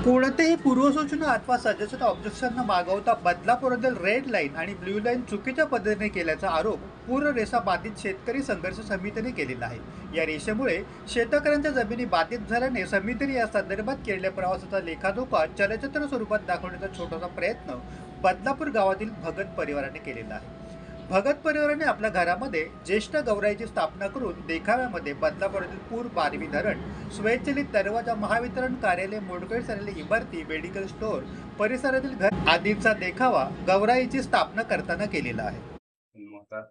कोणतेही पूर्वसूचना अथवा सदस्यता ऑब्जेक्शन न मागवता बदलापूरातील रेड लाईन आणि ब्ल्यू लाईन चुकीच्या पद्धतीने केल्याचा आरोप पूर रेषा बाधित शेतकरी संघर्ष समितीने केलेला आहे। या रेषेमुळे शेतकऱ्यांच्या जमिनी बाधित झाल्याने समितीने या संदर्भात केलेल्या प्रवासाचा लेखाजोखा चलचित्र स्वरूपात दाखवण्याचा छोटासा प्रयत्न बदलापूर गावातील भगत परिवाराने केलेला आहे। भगत परिवाराने आपल्या घरामध्ये ज्येष्ठ गौराईची स्थापना करून देखाव्यामध्ये बदलापुरातील पूर बारवी धरण, स्वयंचलित दरवाजा, महावितरण कार्यालय, मोडकळीस झालेली इमारती, मेडिकल स्टोअर, परिसरातील घर आदींचा देखावा गौराईची स्थापना करताना केलेला आहे। नमस्कार,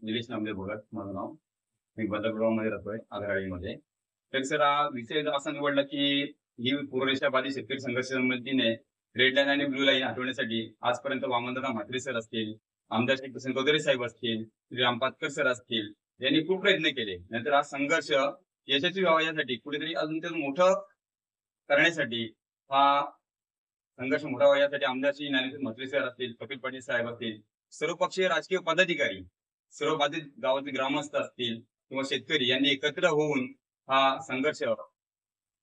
निलेश नामदेव भगत माझं नाव। मी बदलापूरमध्ये राहतोय, आगराळीमध्ये। तर सर हा विषय असा निवडला की ही पूररेषा बाधित शेतकरी संघर्ष समितीने रेड लाईन आणि ब्लू लाईन हटवण्यासाठी आजपर्यंत वामनदादा म्हात्रे सर असतील, आमदार श्री किसन चौधरी साहेब असतील, श्री राम पाटकर सर असतील, यांनी खूप प्रयत्न केले। नंतर हा संघर्ष यशस्वी व्हावा यासाठी कुठेतरी अजून ते मोठं करण्यासाठी हा संघर्ष मोठा व्हावा यासाठी आमदार श्री ज्ञानेश्वर म्हात्रे सर असतील, कपिल पाटील साहेब असतील, सर्वपक्षीय राजकीय पदाधिकारी, सर्व बाधित गावातील ग्रामस्थ असतील किंवा शेतकरी यांनी एकत्र होऊन हा संघर्ष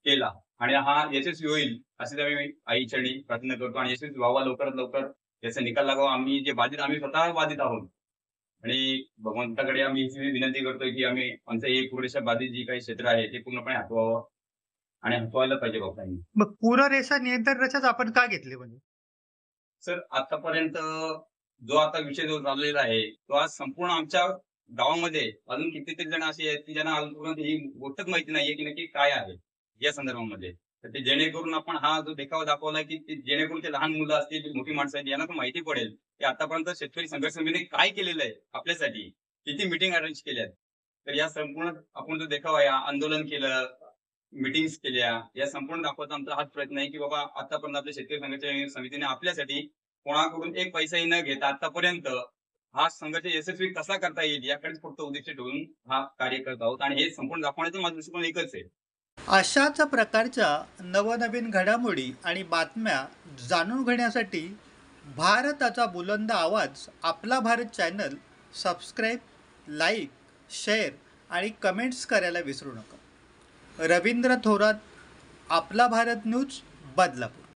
केला आणि हा यशस्वी होईल असे आम्ही आईचरणी प्रार्थना करतो आणि यशस्वी व्हावा लवकरात लवकर याचा निकाल लागावा। आम्ही स्वतः बाधित आहोत आणि भगवंताकडे आम्ही ही विनंती करतोय की आम्ही आमचं हे पूररेषा बाधित जी काही क्षेत्र आहे ते पूर्णपणे हटवावं आणि हटवायला पाहिजे लोकांनी। मग पूररेषा नियंत्रण रेषाच आपण का घेतली म्हणजे? सर आतापर्यंत जो आता विषय जो चाललेला आहे तो आज संपूर्ण आमच्या गावामध्ये अजून कितीतरी जण असे आहेत की ज्यांना अजून ही गोष्टच माहिती नाहीये की नक्की काय आहे या संदर्भामध्ये। तर ते जेणेकरून आपण हा जो देखावा दाखवलाय की जेणेकरून ते लहान मुलं असतील, मोठी माणसं आहेत, यांना पण माहिती पडेल की आतापर्यंत शेतकरी संघर्ष समितीने काय केलेलं आहे आपल्यासाठी, किती मीटिंग अरेंज केल्यात। तर या संपूर्ण आपण जो देखावा आहे, आंदोलन केलं, मीटिंग्स केल्या, या संपूर्ण दाखवायचा आमचा हाच प्रयत्न आहे की बाबा आतापर्यंत आपल्या शेतकरी संघर्ष समितीने आपल्यासाठी कोणाकडून एक पैसाही न घेता आतापर्यंत हा संघर्ष यशस्वी कसा करता येईल याकडेच फक्त उद्दिष्ट ठेवून हा कार्य करत आहोत आणि हे संपूर्ण दाखवण्याचं माझं दृष्टिकोन एकच आहे। अशाच प्रकारच्या नवनवीन घडामोडी आणि बातम्या जाणून घेण्यासाठी भारताचा बुलंद आवाज आपला Bharat channel subscribe, like, share आणि कमेंट्स करायला विसरू नका। रवींद्र थोरात, आपला भारत न्यूज, बदलापूर।